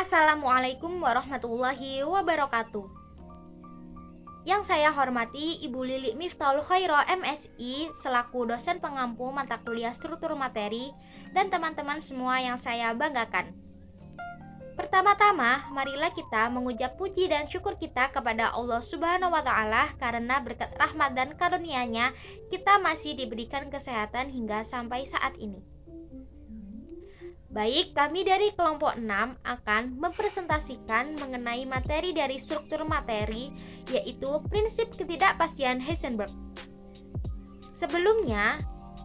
Assalamualaikum warahmatullahi wabarakatuh. Yang saya hormati Ibu Lili Miftahul Khairo MSI selaku dosen pengampu mata kuliah struktur materi dan teman-teman semua yang saya banggakan. Pertama-tama, marilah kita mengucap puji dan syukur kita kepada Allah Subhanahu wa Ta'ala karena berkat rahmat dan karunia-Nya kita masih diberikan kesehatan hingga sampai saat ini. Baik, kami dari kelompok 6 akan mempresentasikan mengenai materi dari struktur materi, yaitu prinsip ketidakpastian Heisenberg. Sebelumnya,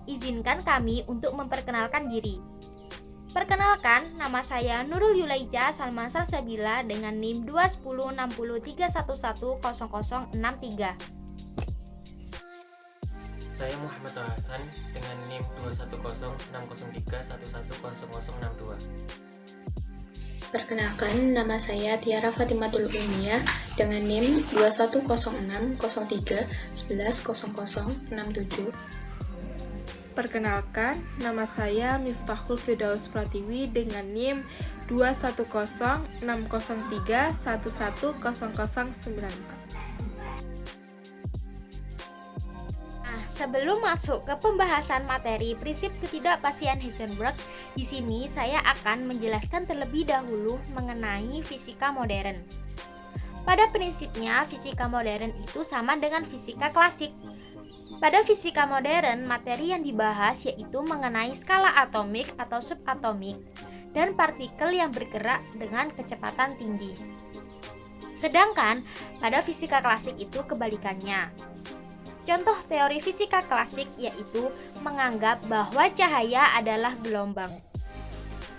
izinkan kami untuk memperkenalkan diri. Perkenalkan, nama saya Nurul Yulaica Salma Salsabila dengan NIM 2106031100063. Saya Muhammad Hasan dengan NIM 2106031100062. Perkenalkan, nama saya Tiara Fatimatul Umniyah dengan NIM 210603110067. Perkenalkan, nama saya Miftahul Firdaus Pratiwi dengan NIM 2106031100094. Sebelum masuk ke pembahasan materi prinsip ketidakpastian Heisenberg, di sini saya akan menjelaskan terlebih dahulu mengenai fisika modern. Pada prinsipnya, fisika modern itu sama dengan fisika klasik. Pada fisika modern, materi yang dibahas yaitu mengenai skala atomik atau subatomik dan partikel yang bergerak dengan kecepatan tinggi. Sedangkan pada fisika klasik itu kebalikannya. Contoh teori fisika klasik yaitu menganggap bahwa cahaya adalah gelombang.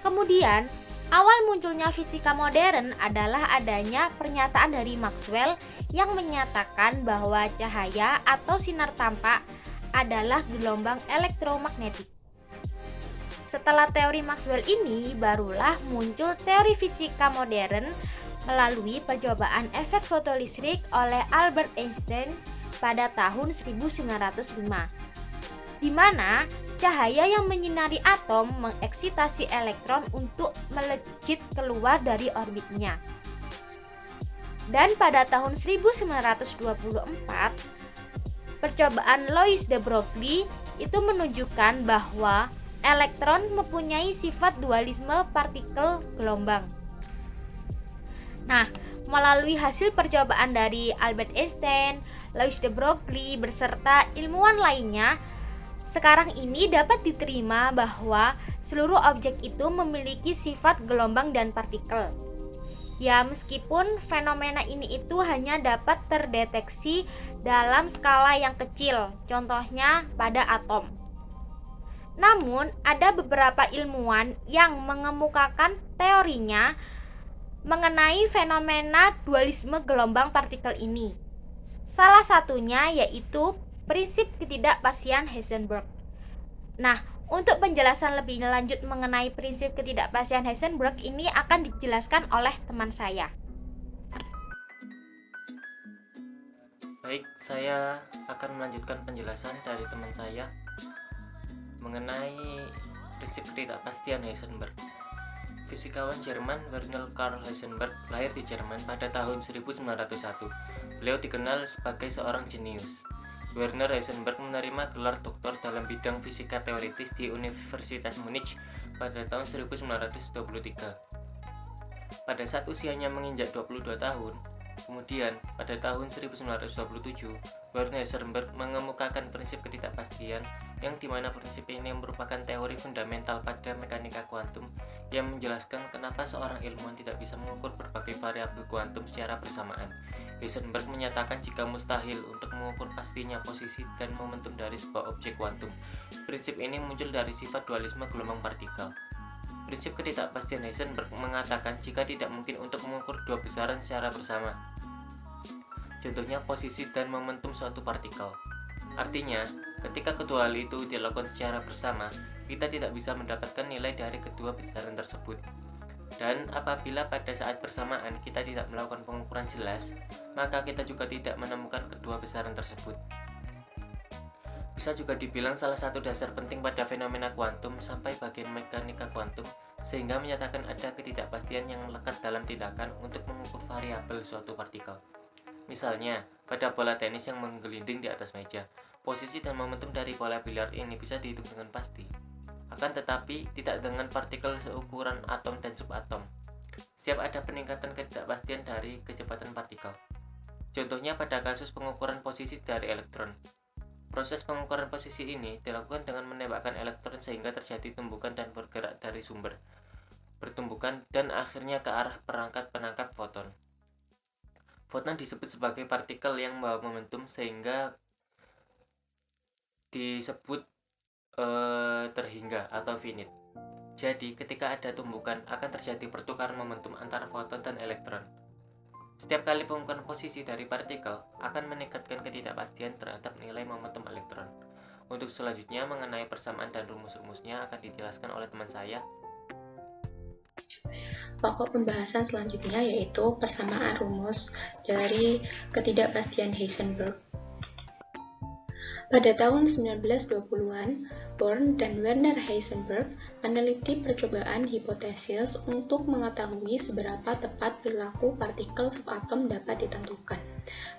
Kemudian, awal munculnya fisika modern adalah adanya pernyataan dari Maxwell yang menyatakan bahwa cahaya atau sinar tampak adalah gelombang elektromagnetik. Setelah teori Maxwell ini, barulah muncul teori fisika modern melalui percobaan efek fotolistrik oleh Albert Einstein pada tahun 1905, di mana cahaya yang menyinari atom mengeksitasi elektron untuk melejit keluar dari orbitnya. Dan pada tahun 1924, percobaan Louis de Broglie itu menunjukkan bahwa elektron mempunyai sifat dualisme partikel gelombang. Nah, melalui hasil percobaan dari Albert Einstein, Louis de Broglie beserta ilmuwan lainnya, sekarang ini dapat diterima bahwa seluruh objek itu memiliki sifat gelombang dan partikel. Ya, meskipun fenomena ini itu hanya dapat terdeteksi dalam skala yang kecil, contohnya pada atom. Namun, ada beberapa ilmuwan yang mengemukakan teorinya mengenai fenomena dualisme gelombang partikel ini. Salah satunya yaitu prinsip ketidakpastian Heisenberg. Nah, untuk penjelasan lebih lanjut mengenai prinsip ketidakpastian Heisenberg ini akan dijelaskan oleh teman saya. Baik, saya akan melanjutkan penjelasan dari teman saya mengenai prinsip ketidakpastian Heisenberg. Fisikawan Jerman Werner Karl Heisenberg lahir di Jerman pada tahun 1901. Beliau dikenal sebagai seorang jenius. Werner Heisenberg menerima gelar doktor dalam bidang fisika teoritis di Universitas Munich pada tahun 1923. Pada saat usianya menginjak 22 tahun, kemudian pada tahun 1927, Werner Heisenberg mengemukakan prinsip ketidakpastian yang dimana prinsip ini merupakan teori fundamental pada mekanika kuantum yang menjelaskan kenapa seorang ilmuwan tidak bisa mengukur berbagai variabel kuantum secara bersamaan. Heisenberg menyatakan jika mustahil untuk mengukur pastinya posisi dan momentum dari sebuah objek kuantum. Prinsip ini muncul dari sifat dualisme gelombang partikel. Prinsip ketidakpastian Heisenberg mengatakan jika tidak mungkin untuk mengukur dua besaran secara bersama. Contohnya posisi dan momentum suatu partikel. Artinya, ketika kedua hal itu dilakukan secara bersama, kita tidak bisa mendapatkan nilai dari kedua besaran tersebut. Dan apabila pada saat bersamaan kita tidak melakukan pengukuran jelas, maka kita juga tidak menemukan kedua besaran tersebut. Bisa juga dibilang salah satu dasar penting pada fenomena kuantum sampai bagian mekanika kuantum sehingga menyatakan ada ketidakpastian yang melekat dalam tindakan untuk mengukur variabel suatu partikel. Misalnya, pada bola tenis yang menggelinding di atas meja, posisi dan momentum dari bola biliar ini bisa dihitung dengan pasti. Akan tetapi, tidak dengan partikel seukuran atom dan subatom. Setiap ada peningkatan ketidakpastian dari kecepatan partikel. Contohnya pada kasus pengukuran posisi dari elektron. Proses pengukuran posisi ini dilakukan dengan menembakkan elektron sehingga terjadi tumbukan dan bergerak dari sumber pertumbukan dan akhirnya ke arah perangkat penangkap foton. Foton disebut sebagai partikel yang membawa momentum sehingga disebut terhingga atau finite. Jadi ketika ada tumbukan akan terjadi pertukaran momentum antara foton dan elektron. Setiap kali pengukuran posisi dari partikel akan meningkatkan ketidakpastian terhadap nilai momentum elektron. Untuk selanjutnya mengenai persamaan dan rumus-rumusnya akan dijelaskan oleh teman saya. Pokok pembahasan selanjutnya yaitu persamaan rumus dari ketidakpastian Heisenberg. Pada tahun 1920-an, Born dan Werner Heisenberg meneliti percobaan hipotesis untuk mengetahui seberapa tepat perilaku partikel subatom dapat ditentukan.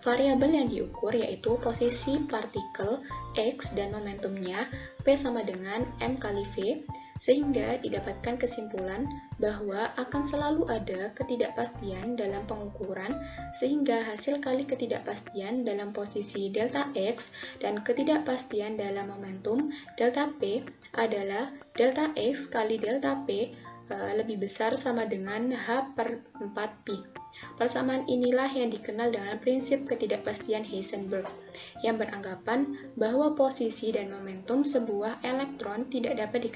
Variabel yang diukur yaitu posisi partikel X dan momentumnya P sama dengan M kali V, sehingga didapatkan kesimpulan bahwa akan selalu ada ketidakpastian dalam pengukuran, sehingga hasil kali ketidakpastian dalam posisi delta X dan ketidakpastian dalam momentum delta P adalah delta X kali delta P lebih besar sama dengan H per 4pi. Persamaan inilah yang dikenal dengan prinsip ketidakpastian Heisenberg, yang beranggapan bahwa posisi dan momentum sebuah elektron tidak dapat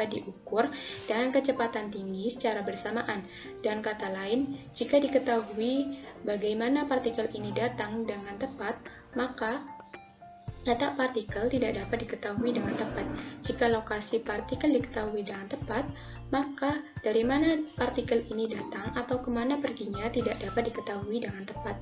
diukur dengan kecepatan tinggi secara bersamaan. Dan kata lain, jika diketahui bagaimana partikel ini datang dengan tepat, maka letak partikel tidak dapat diketahui dengan tepat. Jika lokasi partikel diketahui dengan tepat, maka dari mana partikel ini datang atau kemana perginya tidak dapat diketahui dengan tepat.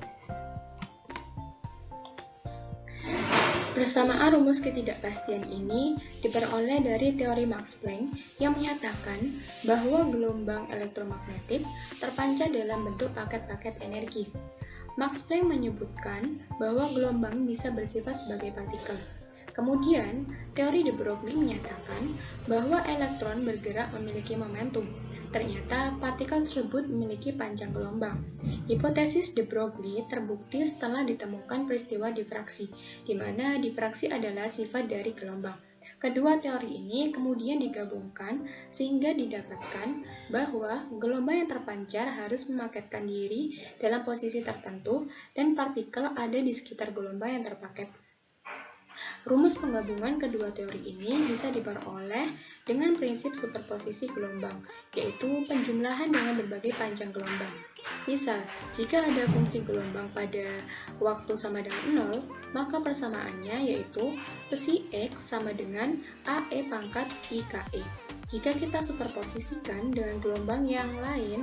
Persamaan rumus ketidakpastian ini diperoleh dari teori Max Planck yang menyatakan bahwa gelombang elektromagnetik terpancar dalam bentuk paket-paket energi. Max Planck menyebutkan bahwa gelombang bisa bersifat sebagai partikel. Kemudian, teori de Broglie menyatakan bahwa elektron bergerak memiliki momentum. Ternyata partikel tersebut memiliki panjang gelombang. Hipotesis de Broglie terbukti setelah ditemukan peristiwa difraksi, di mana difraksi adalah sifat dari gelombang. Kedua teori ini kemudian digabungkan sehingga didapatkan bahwa gelombang yang terpancar harus memaketkan diri dalam posisi tertentu dan partikel ada di sekitar gelombang yang terpaket. Rumus penggabungan kedua teori ini bisa diperoleh dengan prinsip superposisi gelombang, yaitu penjumlahan dengan berbagai panjang gelombang. Misal, jika ada fungsi gelombang pada waktu sama dengan 0, maka persamaannya yaitu psi X sama dengan AE pangkat IKE. Jika kita superposisikan dengan gelombang yang lain,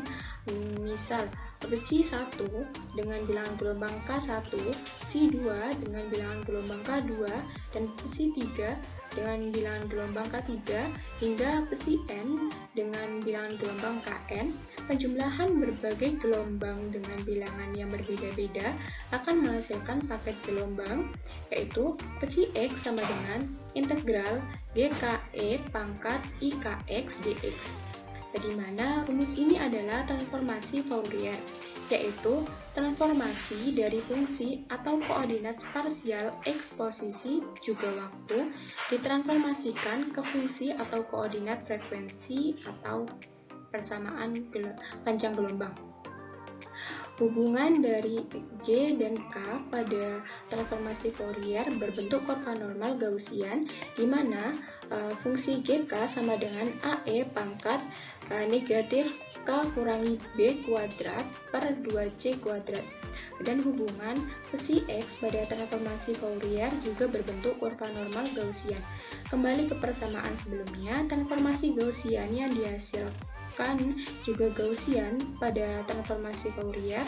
misal psi 1 dengan bilangan gelombang K1, psi 2 dengan bilangan gelombang K2, dan psi 3 dengan bilangan gelombang K3, hingga psi N dengan bilangan gelombang Kn, penjumlahan berbagai gelombang dengan bilangan yang berbeda-beda akan menghasilkan paket gelombang, yaitu psi X sama dengan integral GKE pangkat IKX dx. Di mana rumus ini adalah transformasi Fourier, yaitu transformasi dari fungsi atau koordinat spasial X posisi juga waktu ditransformasikan ke fungsi atau koordinat frekuensi atau persamaan panjang gelombang. Hubungan dari G dan K pada transformasi Fourier berbentuk kurva normal Gaussian, di mana fungsi GK sama dengan AE pangkat negatif K kurangi B kuadrat per 2C kuadrat. Dan hubungan psi X pada transformasi Fourier juga berbentuk kurva normal Gaussian. Kembali ke persamaan sebelumnya, transformasi Gaussian yang dihasilkan juga Gaussian pada transformasi Fourier,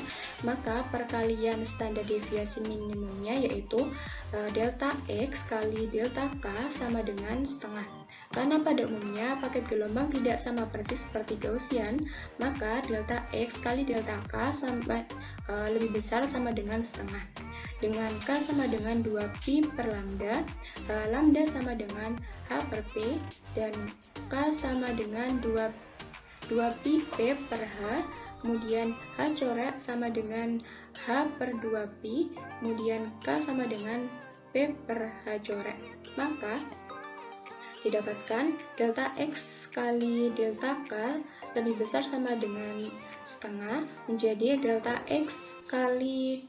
maka perkalian standar deviasi minimumnya yaitu delta X kali delta K sama dengan setengah. Karena pada umumnya paket gelombang tidak sama persis seperti Gaussian, maka delta X kali delta K lebih besar sama dengan setengah. Dengan K sama dengan 2pi per lambda, lambda sama dengan H per P, dan K sama dengan 2pi P per H, kemudian H coret sama dengan H per 2pi, kemudian K sama dengan P per H coret. Maka didapatkan delta X kali delta K lebih besar sama dengan setengah, menjadi delta X kali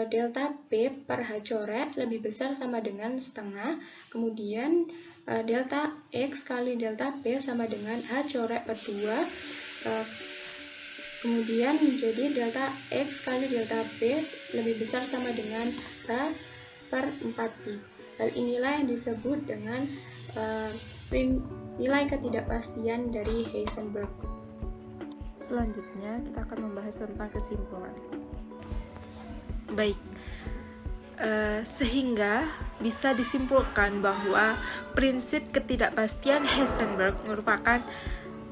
delta P per H coret lebih besar sama dengan setengah, kemudian delta X kali delta P sama dengan H coret per 2, kemudian menjadi delta X kali delta P lebih besar sama dengan H per 4pi. Hal inilah yang disebut dengan nilai ketidakpastian dari Heisenberg. Selanjutnya kita akan membahas tentang kesimpulan. Baik, sehingga bisa disimpulkan bahwa prinsip ketidakpastian Heisenberg merupakan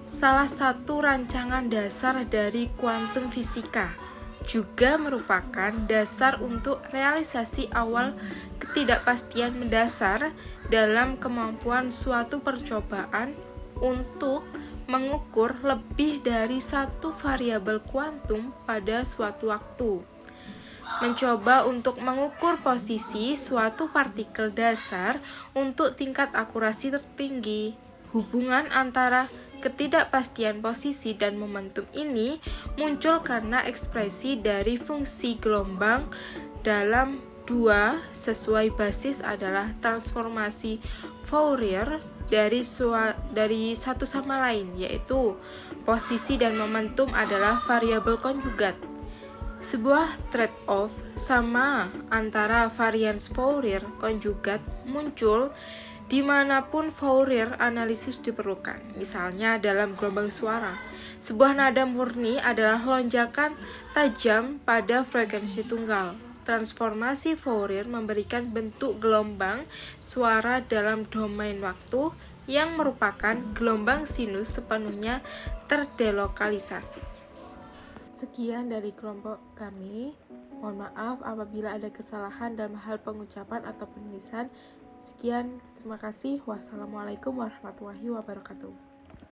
salah satu rancangan dasar dari kuantum fisika, juga merupakan dasar untuk realisasi awal ketidakpastian mendasar dalam kemampuan suatu percobaan untuk mengukur lebih dari satu variabel kuantum pada suatu waktu. Mencoba untuk mengukur posisi suatu partikel dasar untuk tingkat akurasi tertinggi. Hubungan antara ketidakpastian posisi dan momentum ini muncul karena ekspresi dari fungsi gelombang dalam dua sesuai basis adalah transformasi Fourier dari satu sama lain, yaitu posisi dan momentum adalah variabel konjugat. Sebuah trade-off sama antara varians Fourier konjugat muncul dimanapun Fourier analisis diperlukan. Misalnya dalam gelombang suara, sebuah nada murni adalah lonjakan tajam pada frekuensi tunggal. Transformasi Fourier memberikan bentuk gelombang suara dalam domain waktu yang merupakan gelombang sinus sepenuhnya terdelokalisasi. Sekian dari kelompok kami. Mohon maaf apabila ada kesalahan dalam hal pengucapan atau penulisan. Sekian, terima kasih. Wassalamualaikum warahmatullahi wabarakatuh.